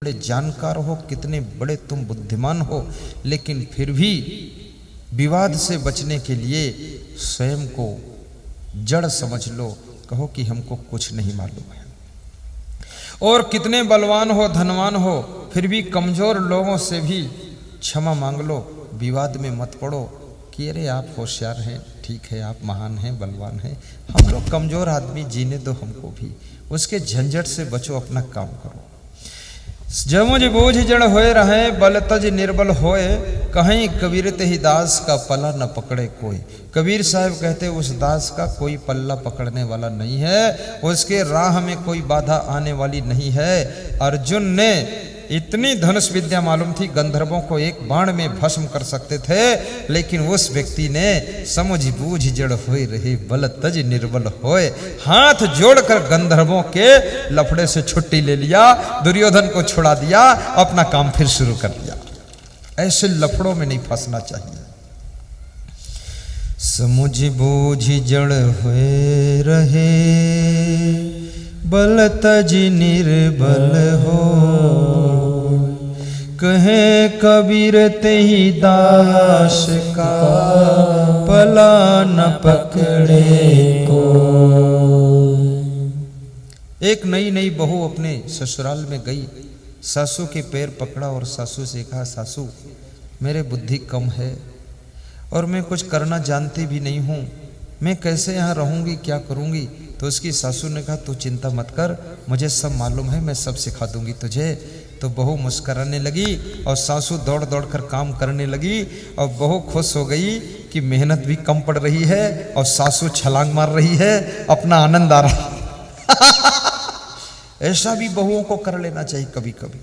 बड़े जानकार हो, कितने बड़े तुम बुद्धिमान हो, लेकिन फिर भी विवाद से बचने के लिए स्वयं को जड़ समझ लो, कहो कि हमको कुछ नहीं मालूम है। और कितने बलवान हो, धनवान हो, फिर भी कमजोर लोगों से भी क्षमा मांग लो, विवाद में मत पड़ो कि अरे आप होशियार हैं, ठीक है, आप महान हैं, बलवान हैं, हम लोग कमजोर आदमी, जीने दो हमको भी। उसके झंझट से बचो, अपना काम करो। जमुझ बूझ जड़ होए रहे, बल तज निर्बल होए, कहीं कबीर ते ही दास का पल्ला न पकड़े कोई। कबीर साहब कहते उस दास का कोई पल्ला पकड़ने वाला नहीं है, उसके राह में कोई बाधा आने वाली नहीं है। अर्जुन ने इतनी धनुष विद्या मालूम थी, गंधर्वों को एक बाण में भस्म कर सकते थे, लेकिन उस व्यक्ति ने समझ बूझ जड़ होए रहे, बल तज निर्बल होए, हाथ जोड़कर गंधर्वों के लफड़े से छुट्टी ले लिया, दुर्योधन को छुड़ा दिया, अपना काम फिर शुरू कर लिया। ऐसे लफड़ों में नहीं फंसना चाहिए। समझ बूझ जड़ होए रहे, बल तज निर्बल हो, कहे कबीर ते ही दास का पला न पकड़े को। एक नई नई बहू अपने ससुराल में गई, सासू के पैर पकड़ा और सासू से कहा, सासू मेरे बुद्धि कम है और मैं कुछ करना जानती भी नहीं हूँ, मैं कैसे यहाँ रहूँगी, क्या करूँगी। तो उसकी सासू ने कहा, तू चिंता मत कर, मुझे सब मालूम है, मैं सब सिखा दूंगी तुझे। तो बहू मुस्कराने लगी और सासू दौड़ दौड़ कर काम करने लगी, और बहू खुश हो गई कि मेहनत भी कम पड़ रही है और सासू छलांग मार रही है, अपना आनंद आ रहा। ऐसा भी बहुओं को कर लेना चाहिए कभी कभी।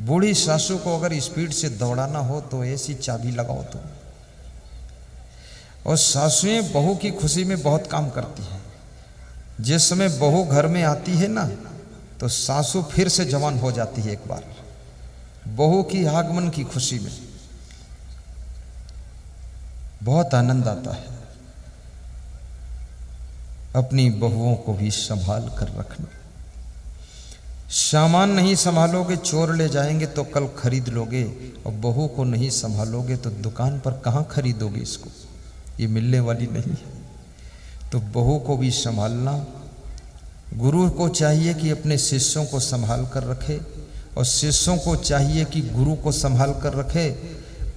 बूढ़ी सासू को अगर स्पीड से दौड़ाना हो तो ऐसी चाबी लगाओ तुम। और सासुएं बहू की खुशी में बहुत काम करती हैं। जिस समय बहू घर में आती है ना, तो सासू फिर से जवान हो जाती है एक बार, बहू की आगमन की खुशी में बहुत आनंद आता है। अपनी बहुओं को भी संभाल कर रखना। सामान नहीं संभालोगे, चोर ले जाएंगे तो कल खरीद लोगे, और बहू को नहीं संभालोगे तो दुकान पर कहाँ खरीदोगे इसको, ये मिलने वाली नहीं है। तो बहू को भी संभालना। गुरु को चाहिए कि अपने शिष्यों को संभाल कर रखे, और शिष्यों को चाहिए कि गुरु को संभाल कर रखे,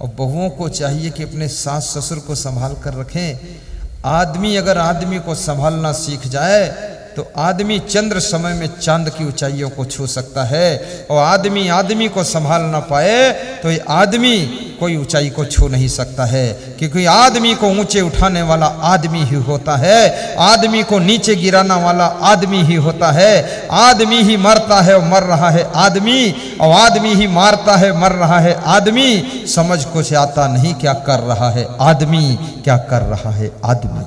और बहुओं को चाहिए कि अपने सास ससुर को संभाल कर रखें। आदमी अगर आदमी को संभालना सीख जाए तो आदमी चंद्र समय में चांद की ऊंचाइयों को छू सकता है, और आदमी आदमी को संभाल ना पाए तो ये आदमी कोई ऊंचाई को छू नहीं सकता है। क्योंकि आदमी को ऊंचे उठाने वाला आदमी ही होता है, आदमी को नीचे गिराना वाला आदमी ही होता है। आदमी ही मरता है और मर रहा है आदमी, और आदमी ही मारता है मर रहा है आदमी। समझ कुछ आता नहीं क्या कर रहा है आदमी, क्या कर रहा है आदमी।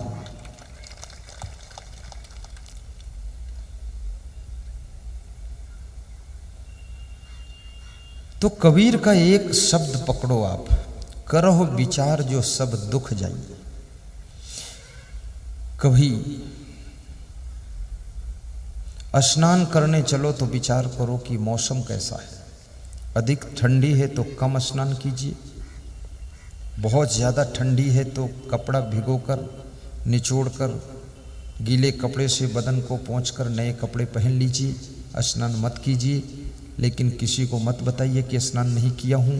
तो कबीर का एक शब्द पकड़ो आप, करहो विचार जो सब दुख जाइए। कभी स्नान करने चलो तो विचार करो कि मौसम कैसा है। अधिक ठंडी है तो कम स्नान कीजिए, बहुत ज़्यादा ठंडी है तो कपड़ा भिगोकर निचोड़कर गीले कपड़े से बदन को पोंछकर नए कपड़े पहन लीजिए, स्नान मत कीजिए। लेकिन किसी को मत बताइए कि स्नान नहीं किया हूं,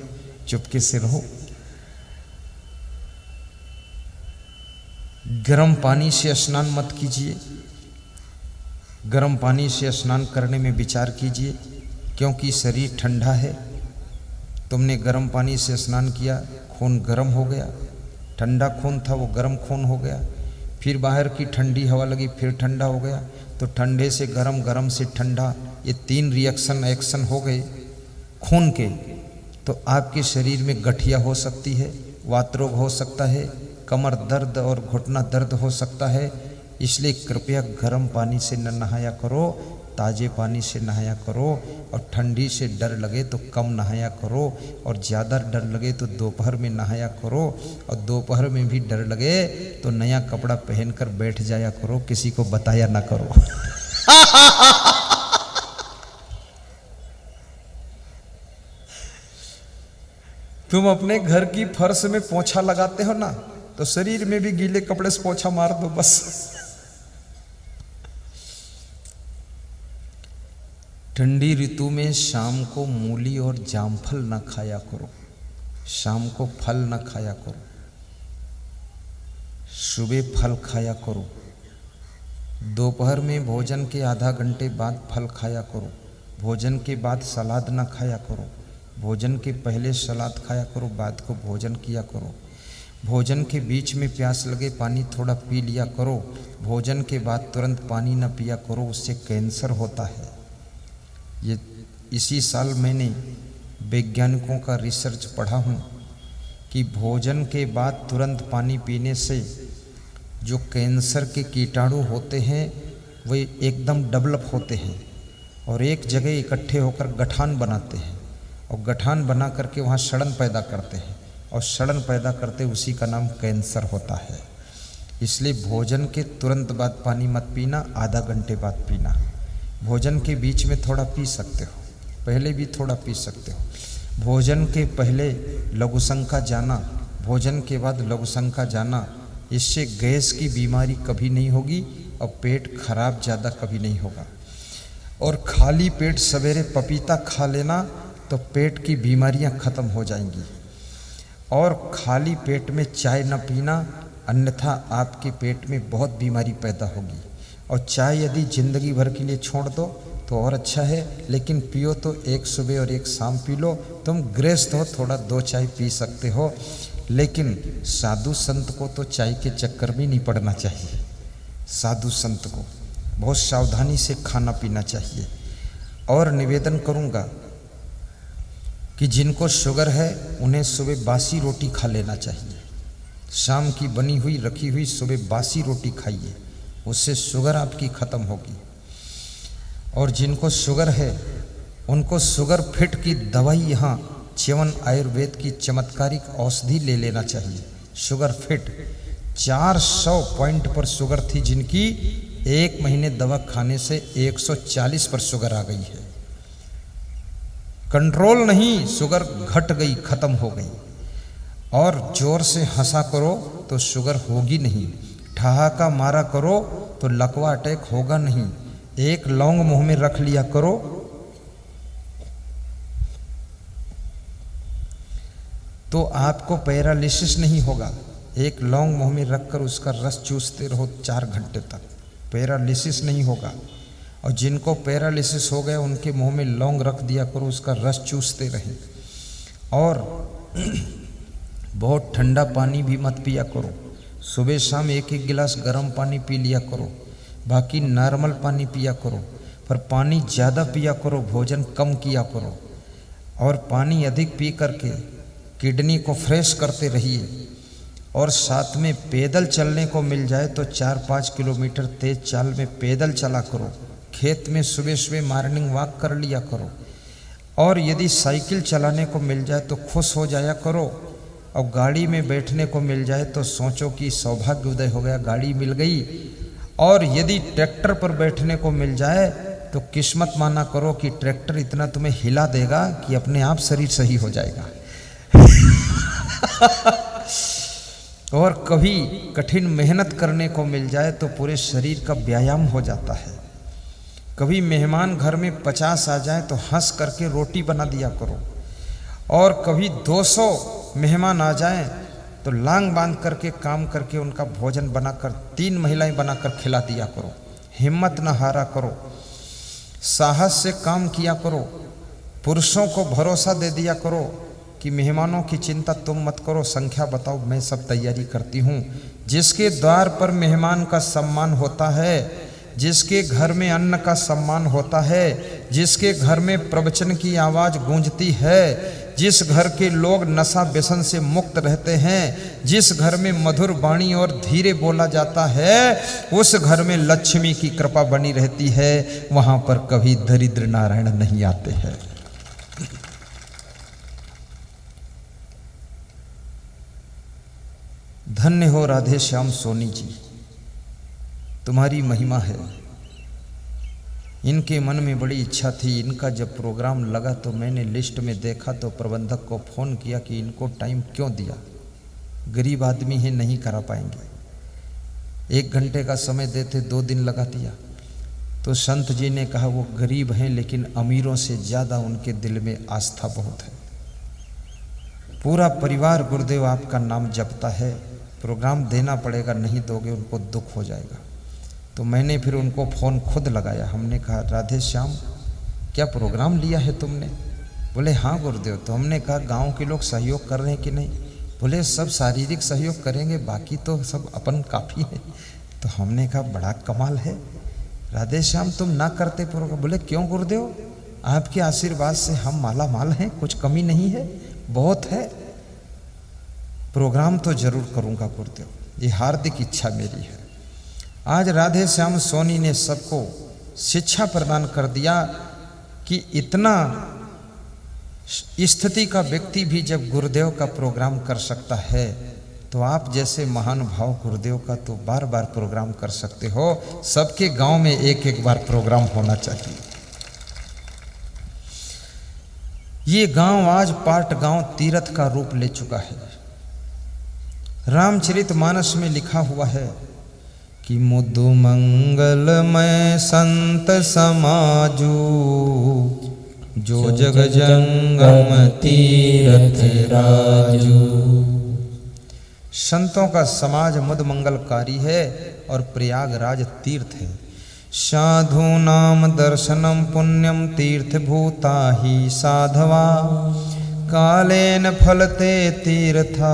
चुपके से रहो। गर्म पानी से स्नान मत कीजिए, गर्म पानी से स्नान करने में विचार कीजिए, क्योंकि शरीर ठंडा है। तुमने गर्म पानी से स्नान किया, खून गर्म हो गया, ठंडा खून था वो गर्म खून हो गया, फिर बाहर की ठंडी हवा लगी फिर ठंडा हो गया, तो ठंडे से गर्म, गर्म से ठंडा, ये 3 रिएक्शन एक्शन हो गए खून के। तो आपके शरीर में गठिया हो सकती है, वातरोग हो सकता है, कमर दर्द और घुटना दर्द हो सकता है। इसलिए कृपया गर्म पानी से न नहाया करो, ताज़े पानी से नहाया करो। और ठंडी से डर लगे तो कम नहाया करो, और ज़्यादा डर लगे तो दोपहर में नहाया करो, और दोपहर में भी डर लगे तो नया कपड़ा पहनकर बैठ जाया करो, किसी को बताया ना करो। तुम अपने घर की फर्श में पोंछा लगाते हो ना, तो शरीर में भी गीले कपड़े से पोंछा मार दो बस। ठंडी ऋतु में शाम को मूली और जामफल न खाया करो, शाम को फल न खाया करो, सुबह फल खाया करो। दोपहर में भोजन के आधा घंटे बाद फल खाया करो, भोजन के बाद सलाद न खाया करो, भोजन के पहले सलाद खाया करो, बाद को भोजन किया करो। भोजन के बीच में प्यास लगे पानी थोड़ा पी लिया करो, भोजन के बाद तुरंत पानी न पिया करो, उससे कैंसर होता है। ये इसी साल मैंने वैज्ञानिकों का रिसर्च पढ़ा हूँ कि भोजन के बाद तुरंत पानी पीने से जो कैंसर के कीटाणु होते हैं वे एकदम डेवलप होते हैं और एक जगह इकट्ठे होकर गठान बनाते हैं और गठान बना करके वहाँ सड़न पैदा करते हैं और सड़न पैदा करते उसी का नाम कैंसर होता है। इसलिए भोजन के तुरंत बाद पानी मत पीना, आधा घंटे बाद पीना। भोजन के बीच में थोड़ा पी सकते हो, पहले भी थोड़ा पी सकते हो। भोजन के पहले लघुशंका जाना, भोजन के बाद लघुशंका जाना, इससे गैस की बीमारी कभी नहीं होगी और पेट खराब ज़्यादा कभी नहीं होगा। और खाली पेट सवेरे पपीता खा लेना तो पेट की बीमारियां ख़त्म हो जाएंगी। और खाली पेट में चाय न पीना, अन्यथा आपके पेट में बहुत बीमारी पैदा होगी। और चाय यदि ज़िंदगी भर के लिए छोड़ दो तो और अच्छा है, लेकिन पियो तो एक सुबह और एक शाम पी लो। तुम गृहस्थ हो, थोड़ा 2 चाय पी सकते हो, लेकिन साधु संत को तो चाय के चक्कर में नहीं पड़ना चाहिए। साधु संत को बहुत सावधानी से खाना पीना चाहिए। और निवेदन करूँगा कि जिनको शुगर है उन्हें सुबह बासी रोटी खा लेना चाहिए। शाम की बनी हुई रखी हुई सुबह बासी रोटी खाइए, उससे शुगर आपकी ख़त्म होगी। और जिनको शुगर है उनको शुगर फिट की दवाई यहाँ च्यवन आयुर्वेद की चमत्कारिक औषधि ले लेना चाहिए। शुगर फिट 400 पॉइंट पर शुगर थी जिनकी, 1 महीने दवा खाने से 140 पर शुगर आ गई है। कंट्रोल नहीं, शुगर घट गई, ख़त्म हो गई। और जोर से हंसा करो तो शुगर होगी नहीं, ठहाका मारा करो तो लकवा अटैक होगा नहीं। एक लौंग मुंह में रख लिया करो तो आपको पैरालिसिस नहीं होगा। एक लौंग मुंह में रखकर उसका रस चूसते रहो 4 घंटे तक, पैरालिसिस नहीं होगा। और जिनको पैरालिसिस हो गया उनके मुंह में लौंग रख दिया करो, उसका रस चूसते रहें। और बहुत ठंडा पानी भी मत पिया करो, सुबह शाम 1-1 गिलास गर्म पानी पी लिया करो, बाकी नॉर्मल पानी पिया करो। पर पानी ज़्यादा पिया करो, भोजन कम किया करो। और पानी अधिक पी करके किडनी को फ्रेश करते रहिए। और साथ में पैदल चलने को मिल जाए तो 4-5 किलोमीटर तेज चाल में पैदल चला करो। खेत में सुबह सुबह मॉर्निंग वॉक कर लिया करो। और यदि साइकिल चलाने को मिल जाए तो खुश हो जाया करो। और गाड़ी में बैठने को मिल जाए तो सोचो कि सौभाग्य उदय हो गया, गाड़ी मिल गई। और यदि ट्रैक्टर पर बैठने को मिल जाए तो किस्मत माना करो कि ट्रैक्टर इतना तुम्हें हिला देगा कि अपने आप शरीर सही हो जाएगा। और कभी कठिन मेहनत करने को मिल जाए तो पूरे शरीर का व्यायाम हो जाता है। कभी मेहमान घर में 50 आ जाए तो हंस करके रोटी बना दिया करो। और कभी 200 मेहमान आ जाएं तो लांग बांध करके काम करके उनका भोजन बनाकर 3 महिलाएं बनाकर खिला दिया करो। हिम्मत न हारा करो, साहस से काम किया करो। पुरुषों को भरोसा दे दिया करो कि मेहमानों की चिंता तुम मत करो, संख्या बताओ, मैं सब तैयारी करती हूँ। जिसके द्वार पर मेहमान का सम्मान होता है, जिसके घर में अन्न का सम्मान होता है, जिसके घर में प्रवचन की आवाज़ गूंजती है, जिस घर के लोग नशा व्यसन से मुक्त रहते हैं, जिस घर में मधुर वाणी और धीरे बोला जाता है, उस घर में लक्ष्मी की कृपा बनी रहती है। वहाँ पर कभी दरिद्र नारायण नहीं आते हैं। धन्य हो राधे श्याम सोनी जी, तुम्हारी महिमा है। इनके मन में बड़ी इच्छा थी। इनका जब प्रोग्राम लगा तो मैंने लिस्ट में देखा तो प्रबंधक को फ़ोन किया कि इनको टाइम क्यों दिया, गरीब आदमी है, नहीं करा पाएंगे। 1 घंटे का समय देते 2 दिन लगा दिया। तो संत जी ने कहा वो गरीब हैं लेकिन अमीरों से ज़्यादा उनके दिल में आस्था बहुत है। पूरा परिवार गुरुदेव आपका नाम जपता है, प्रोग्राम देना पड़ेगा, नहीं दोगे उनको दुख हो जाएगा। तो मैंने फिर उनको फ़ोन खुद लगाया। हमने कहा राधे श्याम क्या प्रोग्राम लिया है तुमने? बोले हाँ गुरुदेव। तो हमने कहा गांव के लोग सहयोग कर रहे हैं कि नहीं? बोले सब शारीरिक सहयोग करेंगे, बाकी तो सब अपन काफ़ी है। तो हमने कहा बड़ा कमाल है राधे श्याम, तुम ना करते प्रोग्राम? बोले क्यों गुरुदेव, आपके आशीर्वाद से हम माला माल हैं, कुछ कमी नहीं है, बहुत है। प्रोग्राम तो जरूर करूँगा गुरुदेव, ये हार्दिक इच्छा मेरी है। आज राधे श्याम सोनी ने सबको शिक्षा प्रदान कर दिया कि इतना स्थिति का व्यक्ति भी जब गुरुदेव का प्रोग्राम कर सकता है तो आप जैसे महान भाव गुरुदेव का तो बार बार प्रोग्राम कर सकते हो। सबके गांव में एक बार प्रोग्राम होना चाहिए। ये गांव आज पाट गांव तीर्थ का रूप ले चुका है। रामचरितमानस में लिखा हुआ है कि मुदु मंगलमय संत समाजू, जो जग जंगम तीर्थ राजू। संतों का समाज मुद मंगलकारी है और प्रयागराज तीर्थ है। साधु नाम दर्शनम पुण्यम तीर्थ भूता ही साधवा, कालेन फलते तीर्था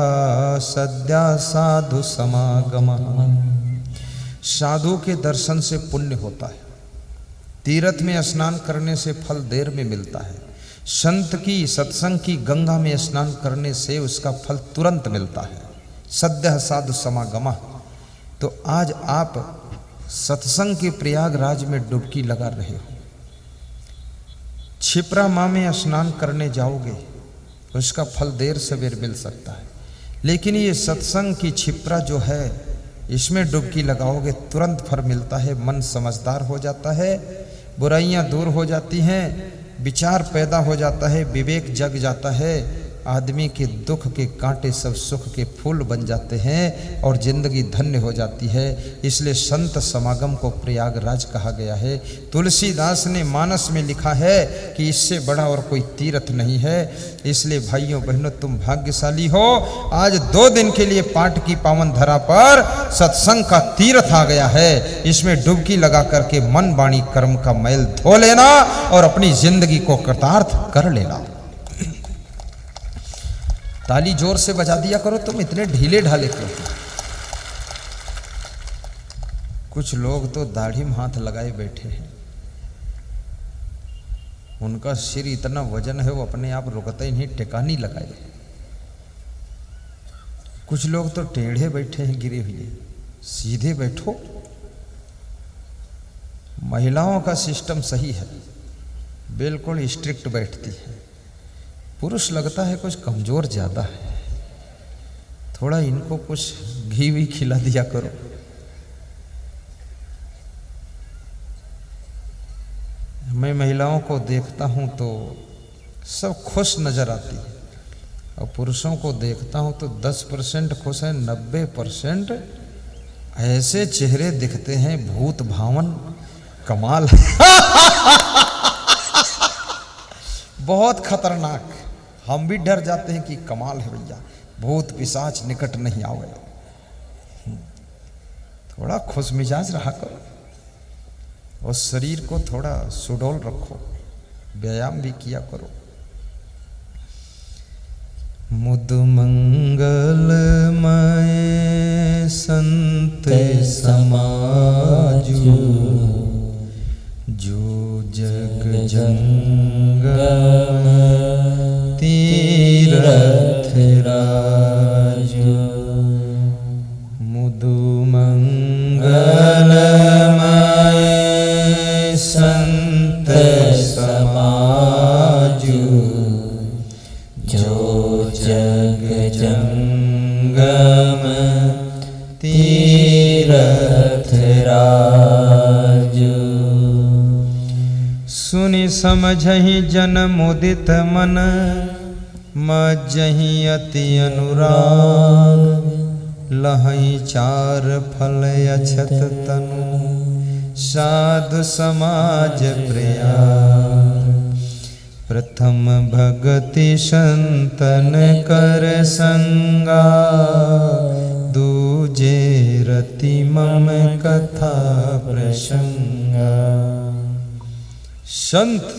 सद्या साधु समागम। साधु के दर्शन से पुण्य होता है, तीर्थ में स्नान करने से फल देर में मिलता है, संत की सत्संग की गंगा में स्नान करने से उसका फल तुरंत मिलता है। सद्य साधु समागम। तो आज आप सत्संग के प्रयागराज में डुबकी लगा रहे हो, क्षिप्रा माँ में स्नान करने जाओगे उसका फल देर सवेर मिल सकता है, लेकिन ये सत्संग की क्षिप्रा जो है इसमें डुबकी लगाओगे तुरंत फल मिलता है। मन समझदार हो जाता है, बुराइयां दूर हो जाती हैं, विचार पैदा हो जाता है, विवेक जग जाता है, आदमी के दुख के कांटे सब सुख के फूल बन जाते हैं और जिंदगी धन्य हो जाती है। इसलिए संत समागम को प्रयागराज कहा गया है। तुलसीदास ने मानस में लिखा है कि इससे बड़ा और कोई तीर्थ नहीं है। इसलिए भाइयों बहनों तुम भाग्यशाली हो, आज 2 दिन के लिए पाट की पावन धरा पर सत्संग का तीर्थ आ गया है। इसमें डुबकी लगा करके मन वाणी कर्म का मैल धो लेना और अपनी जिंदगी को कृतार्थ कर लेना। ताली जोर से बजा दिया करो, तुम इतने ढीले ढाले क्यों? कुछ लोग तो दाढ़ी में हाथ लगाए बैठे हैं, उनका सिर इतना वजन है वो अपने आप रुकते ही नहीं, टिकानी लगाए। कुछ लोग तो टेढ़े बैठे हैं गिरे हुए, सीधे बैठो। महिलाओं का सिस्टम सही है, बिल्कुल स्ट्रिक्ट बैठती है। पुरुष लगता है कुछ कमजोर ज्यादा है, थोड़ा इनको कुछ घी भी खिला दिया करो। मैं महिलाओं को देखता हूं तो सब खुश नजर आती है और पुरुषों को देखता हूं तो 10% खुश है, 90% ऐसे चेहरे दिखते हैं भूत भावन। कमाल बहुत खतरनाक। हम भी डर जाते हैं कि कमाल है भैया, भूत पिशाच निकट नहीं आवे। थोड़ा खुश मिजाज रहा करो और शरीर को थोड़ा सुडौल रखो, व्यायाम भी किया करो। मुद मंगलमय संत समाजू, जो जग जंगम तीर्थ राजू। मुदु मंगलमय संत समाजू, जो जग जंगम तीर्थ राजू। सुनि समझहि जन मुदित मन, मज्जहि अति अनुराग, लहई चार फल अछत तनु, साधु समाज प्रिया। प्रथम भगति संतन कर संगा, दूजे रति मम कथा प्रसंगा। संत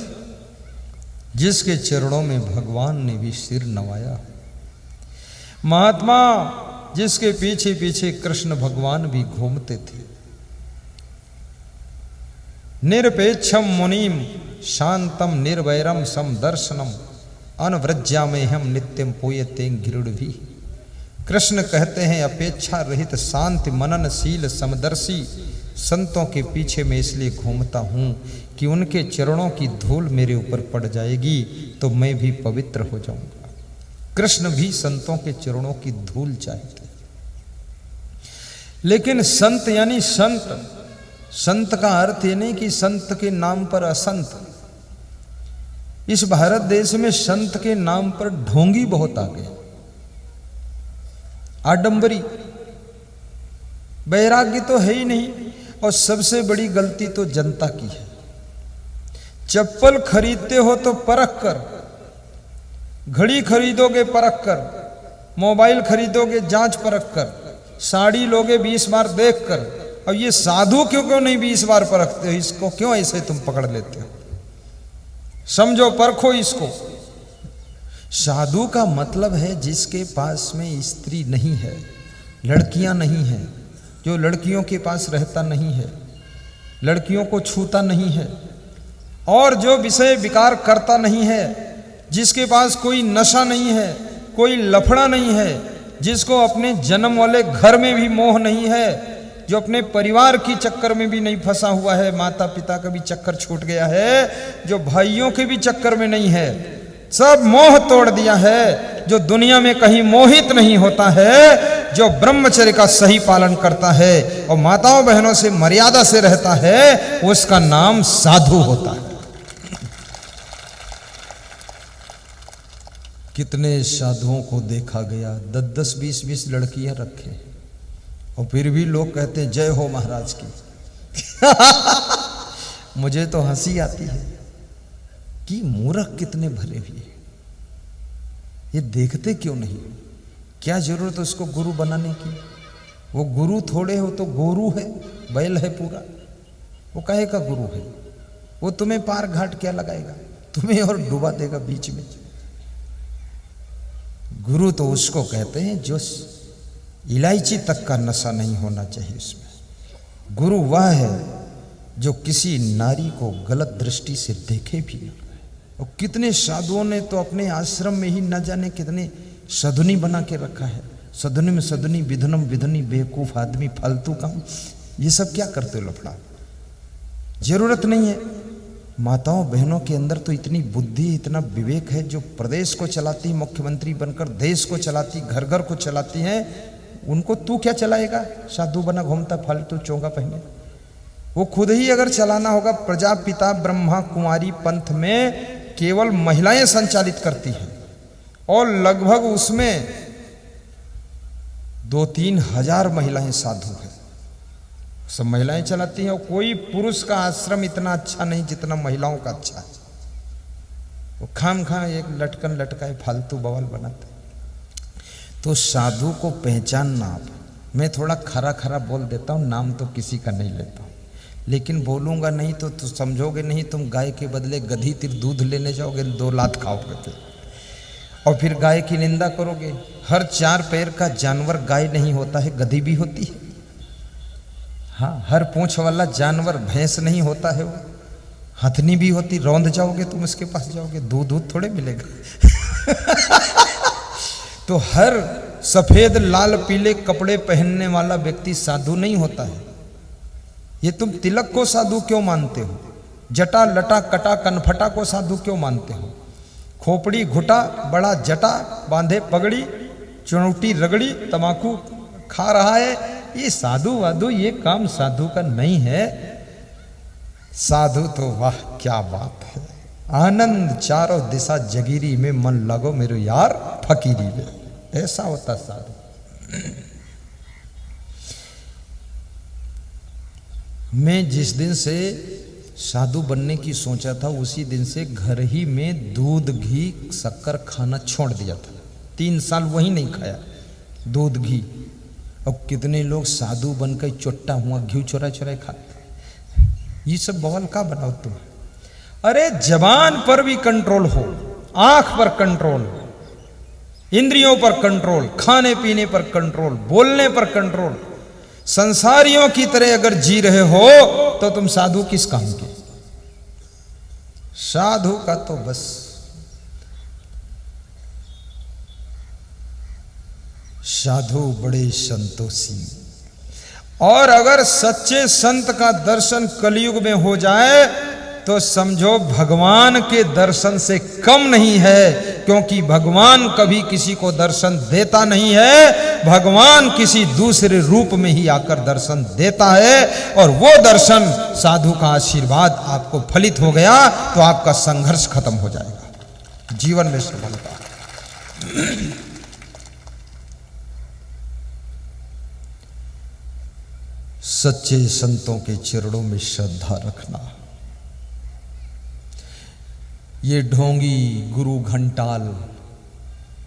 जिसके चरणों में भगवान ने भी सिर नवाया, महात्मा जिसके पीछे पीछे कृष्ण भगवान भी घूमते थे, निरपेक्षम मुनिम शांतम निर्वैरम समदर्शनम, अनव्रज्यामेहम नित्यम पूयते गिरुड़ भी। कृष्ण कहते हैं अपेक्षा रहित शांति मननशील समदर्शी संतों के पीछे मैं इसलिए घूमता हूं कि उनके चरणों की धूल मेरे ऊपर पड़ जाएगी तो मैं भी पवित्र हो जाऊंगा। कृष्ण भी संतों के चरणों की धूल चाहते। लेकिन संत यानी संत, संत का अर्थ ये नहीं कि संत के नाम पर असंत। इस भारत देश में संत के नाम पर ढोंगी बहुत आ गए, आडंबरी, वैराग्य तो है ही नहीं। और सबसे बड़ी गलती तो जनता की है। चप्पल खरीदते हो तो परख कर, घड़ी खरीदोगे परख कर, मोबाइल खरीदोगे जांच परख कर, साड़ी लोगे 20 बार देख कर। और ये साधु क्यों नहीं 20 बार परखते हो? इसको क्यों ऐसे तुम पकड़ लेते हो? समझो, परखो इसको। साधु का मतलब है जिसके पास में स्त्री नहीं है, लड़कियां नहीं है, जो लड़कियों के पास रहता नहीं है, लड़कियों को छूता नहीं है, और जो विषय विकार करता नहीं है, जिसके पास कोई नशा नहीं है, कोई लफड़ा नहीं है, जिसको अपने जन्म वाले घर में भी मोह नहीं है, जो अपने परिवार की चक्कर में भी नहीं फंसा हुआ है, माता पिता का भी चक्कर छूट गया है, जो भाइयों के भी चक्कर में नहीं है, सब मोह तोड़ दिया है, जो दुनिया में कहीं मोहित नहीं होता है, जो ब्रह्मचर्य का सही पालन करता है और माताओं बहनों से मर्यादा से रहता है, उसका नाम साधु होता है। कितने साधुओं को देखा गया, 10-10, 20-20 लड़कियां रखे और फिर भी लोग कहते हैं जय हो महाराज की। मुझे तो हंसी आती है कि मूर्ख कितने भरे हुए, ये देखते क्यों नहीं? क्या जरूरत उसको गुरु बनाने की? वो गुरु थोड़े हो तो गोरू है, बैल है पूरा, वो काहे का गुरु है? वो तुम्हें पार घाट क्या लगाएगा, तुम्हें और डुबा देगा बीच में। गुरु तो उसको कहते हैं जो इलायची तक का नशा नहीं होना चाहिए उसमें। गुरु वह है जो किसी नारी को गलत दृष्टि से देखे भी ना। और कितने साधुओं ने तो अपने आश्रम में ही न जाने कितने सदुनी बना के रखा है। सदुनी में सदुनी, विधुनम विधुनी, बेवकूफ आदमी, फालतू काम। ये सब क्या करते हो लफड़ा? जरूरत नहीं है। माताओं बहनों के अंदर तो इतनी बुद्धि, इतना विवेक है, जो प्रदेश को चलाती, मुख्यमंत्री बनकर देश को चलाती, घर घर को चलाती हैं, उनको तू क्या चलाएगा? साधु बना घूमता फालतू चोंगा पहने। वो खुद ही अगर चलाना होगा, प्रजापिता ब्रह्मा कुमारी पंथ में केवल महिलाएं संचालित करती हैं और लगभग उसमें 2-3 हजार महिलाएं साधु हैं, सब महिलाएं चलाती हैं। और कोई पुरुष का आश्रम इतना अच्छा नहीं जितना महिलाओं का अच्छा है। वो खाम एक लटकन लटकाए फालतू बवाल बनाते। तो साधु को पहचानना। आप, मैं थोड़ा खरा खरा बोल देता हूँ, नाम तो किसी का नहीं लेता हूँ, लेकिन बोलूँगा नहीं तो समझोगे नहीं। तुम गाय के बदले गधी तिर दूध लेने जाओगे, 2 लात खाओगे और फिर गाय की निंदा करोगे। हर 4 पैर का जानवर गाय नहीं होता है, गधी भी होती है। हाँ, हर पूंछ वाला जानवर भैंस नहीं होता है, वो हथनी भी होती। रौंद जाओगे तुम उसके पास जाओगे, दूध थोड़े मिलेगा। तो हर सफेद लाल पीले कपड़े पहनने वाला व्यक्ति साधु नहीं होता है। ये तुम तिलक को साधु क्यों मानते हो? जटा लटा कटा कनफटा को साधु क्यों मानते हो? खोपड़ी घुटा बड़ा जटा बांधे पगड़ी चुनौटी रगड़ी तमाकू खा रहा है, ये साधु वाधु, ये काम साधु का नहीं है। साधु तो वाह क्या बात है, आनंद चारों दिशा जगीरी में, मन लगो मेरे यार फकीरी में। ऐसा होता साधु। मैं जिस दिन से साधु बनने की सोचा था उसी दिन से घर ही में दूध घी शक्कर खाना छोड़ दिया था। 3 साल वही नहीं खाया दूध घी। और कितने लोग साधु बनकर चोट्टा हुआ घी चुरा चुरा खाते। ये सब बवाल का बनाओ तुम। अरे जबान पर भी कंट्रोल हो, आंख पर कंट्रोल, इंद्रियों पर कंट्रोल, खाने पीने पर कंट्रोल, बोलने पर कंट्रोल। संसारियों की तरह अगर जी रहे हो तो तुम साधु किस काम के? साधु का तो बस साधु बड़े संतोषी। और अगर सच्चे संत का दर्शन कलयुग में हो जाए तो समझो भगवान के दर्शन से कम नहीं है, क्योंकि भगवान कभी किसी को दर्शन देता नहीं है, भगवान किसी दूसरे रूप में ही आकर दर्शन देता है। और वो दर्शन साधु का आशीर्वाद आपको फलित हो गया तो आपका संघर्ष खत्म हो जाएगा, जीवन में सफलता। सच्चे संतों के चरणों में श्रद्धा रखना। ये ढोंगी गुरु घंटाल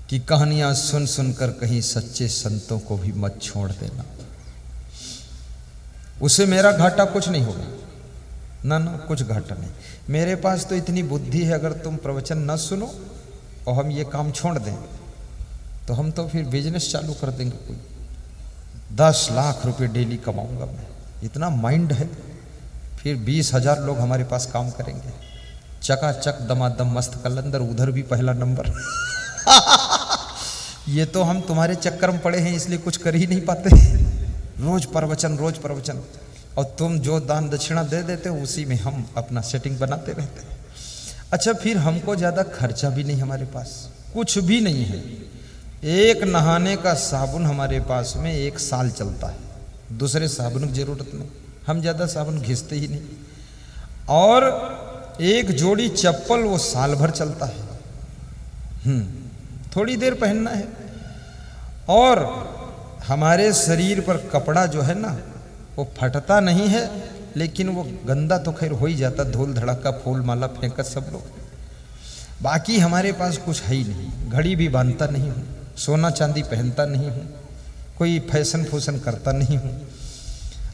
की कहानियां सुन सुनकर कहीं सच्चे संतों को भी मत छोड़ देना। उसे मेरा घाटा कुछ नहीं होगा, ना ना कुछ घाटा नहीं। मेरे पास तो इतनी बुद्धि है, अगर तुम प्रवचन न सुनो और हम ये काम छोड़ दें तो हम तो फिर बिजनेस चालू कर देंगे। कोई 10 लाख रुपए डेली कमाऊंगा मैं, इतना माइंड है। फिर 20,000 लोग हमारे पास काम करेंगे, चकाचक दमादम मस्त कलंदर, उधर भी पहला नंबर। ये तो हम तुम्हारे चक्कर में पड़े हैं इसलिए कुछ कर ही नहीं पाते। रोज प्रवचन रोज प्रवचन, और तुम जो दान दक्षिणा दे देते हो उसी में हम अपना सेटिंग बनाते रहते हैं। अच्छा, फिर हमको ज़्यादा खर्चा भी नहीं, हमारे पास कुछ भी नहीं है। एक नहाने का साबुन हमारे पास में 1 साल चलता है, दूसरे साबुन की जरूरत नहीं, हम ज़्यादा साबुन घिसते ही नहीं। और एक जोड़ी चप्पल वो साल भर चलता है, थोड़ी देर पहनना है। और हमारे शरीर पर कपड़ा जो है ना वो फटता नहीं है, लेकिन वो गंदा तो खैर हो ही जाता, धूल धड़ाका फूल माला फेंका सब लोग। बाकी हमारे पास कुछ है ही नहीं। घड़ी भी बांधता नहीं हूँ, सोना चांदी पहनता नहीं हूँ, कोई फैशन फूशन करता नहीं हूँ,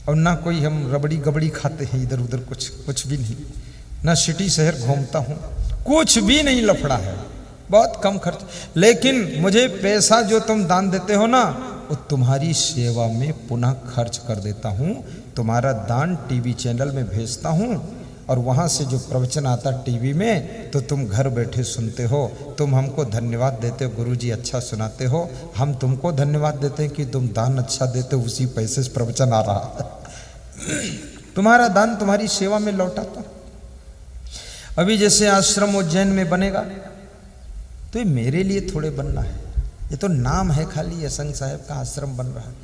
और ना कोई हम रबड़ी गबड़ी खाते हैं इधर उधर, कुछ भी नहीं। ना सिटी शहर घूमता हूँ, कुछ भी नहीं लफड़ा है, बहुत कम खर्च। लेकिन मुझे पैसा जो तुम दान देते हो ना वो तुम्हारी सेवा में पुनः खर्च कर देता हूँ। तुम्हारा दान टीवी चैनल में भेजता हूँ और वहाँ से जो प्रवचन आता टीवी में तो तुम घर बैठे सुनते हो। तुम हमको धन्यवाद देते हो, गुरुजी अच्छा सुनाते हो, हम तुमको धन्यवाद देते हैं कि तुम दान अच्छा देते हो, उसी पैसे से प्रवचन आ रहा है। तुम्हारा दान तुम्हारी सेवा में लौटाता। अभी जैसे आश्रम उज्जैन में बनेगा तो ये मेरे लिए थोड़े बनना है, ये तो नाम है खाली, असंग साहब का आश्रम बन रहा है।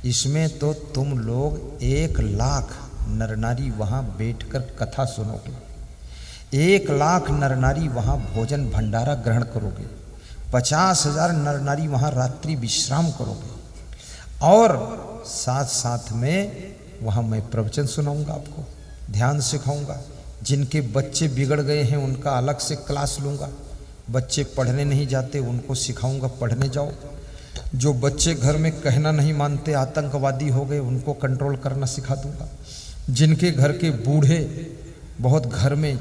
इसमें तो तुम लोग 1 लाख नर नारी वहाँ बैठकर कथा सुनोगे, 1 लाख नर नारी वहाँ भोजन भंडारा ग्रहण करोगे, 50,000 नर नारी वहाँ रात्रि विश्राम करोगे, और साथ साथ में वहाँ मैं प्रवचन सुनाऊंगा, आपको ध्यान सिखाऊंगा। जिनके बच्चे बिगड़ गए हैं उनका अलग से क्लास लूँगा, बच्चे पढ़ने नहीं जाते उनको सिखाऊंगा पढ़ने जाओ, जो बच्चे घर में कहना नहीं मानते आतंकवादी हो गए उनको कंट्रोल करना सिखा दूंगा, जिनके घर के बूढ़े बहुत घर में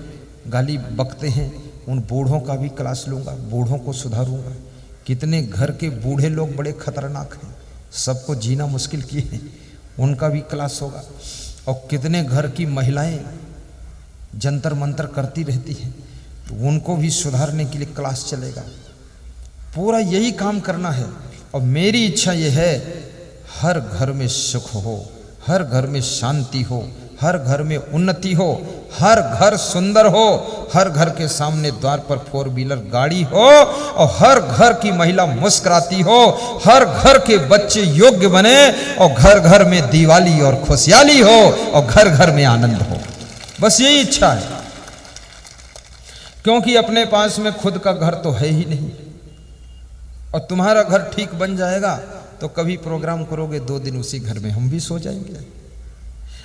गाली बकते हैं उन बूढ़ों का भी क्लास लूँगा, बूढ़ों को सुधारूंगा। कितने घर के बूढ़े लोग बड़े खतरनाक हैं, सबको जीना मुश्किल किए हैं, उनका भी क्लास होगा। और कितने घर की महिलाएं जंतर मंतर करती रहती हैं तो उनको भी सुधारने के लिए क्लास चलेगा। पूरा यही काम करना है। और मेरी इच्छा यह है हर घर में सुख हो, हर घर में शांति हो, हर घर में उन्नति हो, हर घर सुंदर हो, हर घर के सामने द्वार पर 4 व्हीलर गाड़ी हो, और हर घर की महिला मुस्कुराती हो, हर घर के बच्चे योग्य बने, और घर घर में दिवाली और खुशहाली हो, और घर घर में आनंद हो। बस यही इच्छा है, क्योंकि अपने पास में खुद का घर तो है ही नहीं। और तुम्हारा घर ठीक बन जाएगा तो कभी प्रोग्राम करोगे 2 दिन उसी घर में हम भी सो जाएंगे।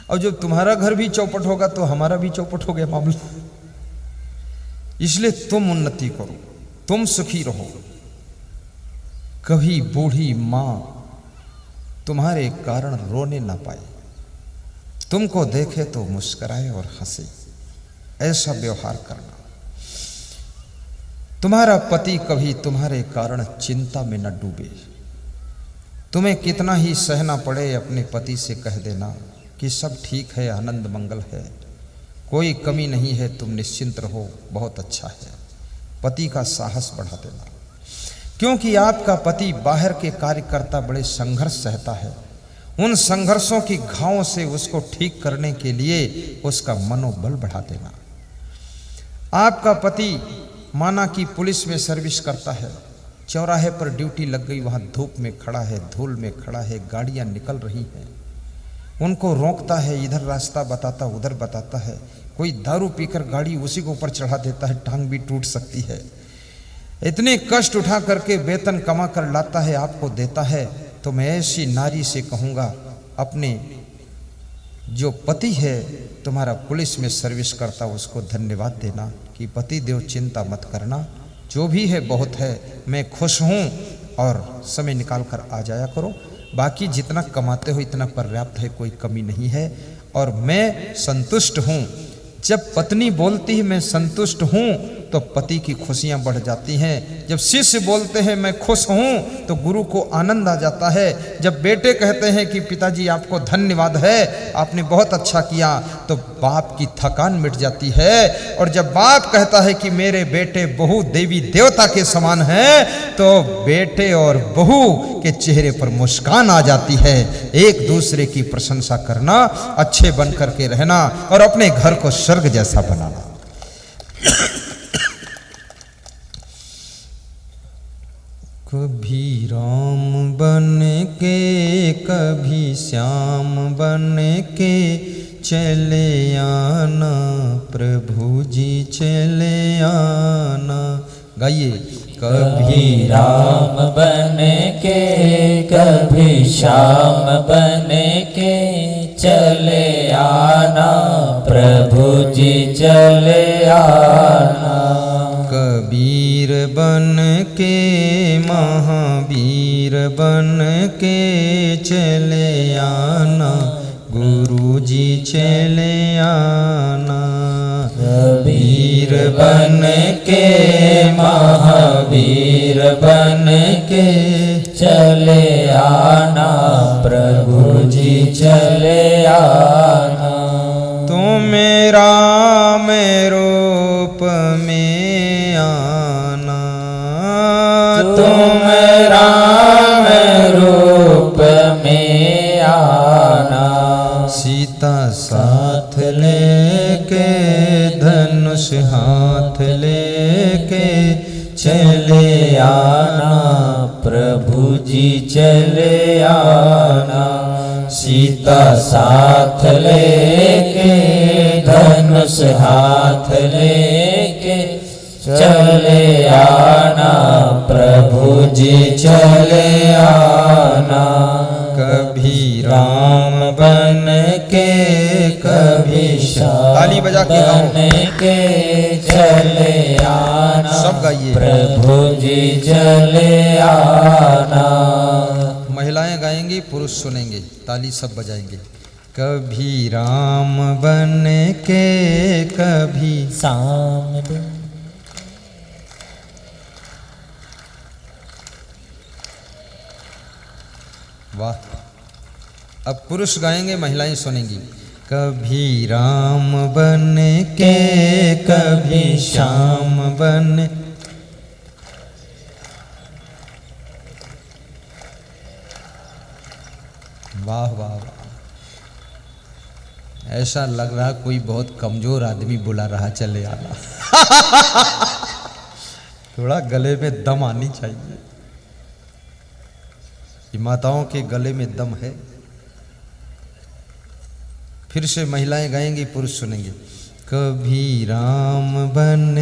और जब तुम्हारा घर भी चौपट होगा तो हमारा भी चौपट हो गया मामला। इसलिए तुम उन्नति करो, तुम सुखी रहो। कभी बूढ़ी मां तुम्हारे कारण रोने ना पाए, तुमको देखे तो मुस्कुराए और हंसे, ऐसा व्यवहार करना। तुम्हारा पति कभी तुम्हारे कारण चिंता में न डूबे। तुम्हें कितना ही सहना पड़े, अपने पति से कह देना कि सब ठीक है, आनंद मंगल है, कोई कमी नहीं है, तुम निश्चिंत रहो, बहुत अच्छा है। पति का साहस बढ़ा देना, क्योंकि आपका पति बाहर के कार्यकर्ता बड़े संघर्ष सहता है। उन संघर्षों की घावों से उसको ठीक करने के लिए उसका मनोबल बढ़ा देना। आपका पति माना कि पुलिस में सर्विस करता है, चौराहे पर ड्यूटी लग गई, वहां धूप में खड़ा है, धूल में खड़ा है, गाड़ियां निकल रही हैं, उनको रोकता है, इधर रास्ता बताता उधर बताता है। कोई दारू पीकर गाड़ी उसी को ऊपर चढ़ा देता है, टांग भी टूट सकती है। इतने कष्ट उठा करके वेतन कमा कर लाता है, आपको देता है। तो मैं ऐसी नारी से कहूँगा, अपने जो पति है तुम्हारा पुलिस में सर्विस करता, उसको धन्यवाद देना कि पति देव चिंता मत करना, जो भी है बहुत है, मैं खुश हूँ और समय निकाल कर आ जाया करो। बाकी जितना कमाते हो इतना पर्याप्त है, कोई कमी नहीं है और मैं संतुष्ट हूँ। जब पत्नी बोलती है मैं संतुष्ट हूँ तो पति की खुशियाँ बढ़ जाती हैं। जब शिष्य बोलते हैं मैं खुश हूँ तो गुरु को आनंद आ जाता है। जब बेटे कहते हैं कि पिताजी आपको धन्यवाद है, आपने बहुत अच्छा किया, तो बाप की थकान मिट जाती है। और जब बाप कहता है कि मेरे बेटे बहू देवी देवता के समान हैं, तो बेटे और बहू के चेहरे पर मुस्कान आ जाती है। एक दूसरे की प्रशंसा करना, अच्छे बन करके रहना और अपने घर को स्वर्ग जैसा बनाना। कभी राम बन के कभी श्याम बन के चले आना, प्रभु जी चले आना। गाइए। कभी राम बन के कभी श्याम बन के चले आना, प्रभु जी चले आना। कबीर बन के महावीर बन के चले आना, गुरु जी चले आना। कबीर बन के महावीर बन के चले आना, प्रभु जी चले आना। तुम राम रूप में आना, तुम राम रूप में आना। सीता साथ लेके धनुष हाथ लेके चले आना, प्रभु जी चले आना। सीता साथ लेके धनुष हाथ लेके चले आना, प्रभु जी चले आना। कभी राम बन के कभी श्याम ताली बजा के बन के चले आना, सब गाइए। प्रभु जी चले आना। महिलाएं गाएंगी, पुरुष सुनेंगे, ताली सब बजाएंगे। कभी राम बन के कभी शाम वाह। अब पुरुष गाएंगे, महिलाएं सुनेंगी। कभी राम बन के कभी श्याम बन। वाह वाह वाह। ऐसा लग रहा कोई बहुत कमजोर आदमी बुला रहा, चले आना। थोड़ा गले में दम आनी चाहिए। माताओं के गले में दम है। फिर से महिलाएं गाएंगी, पुरुष सुनेंगे। कभी राम बन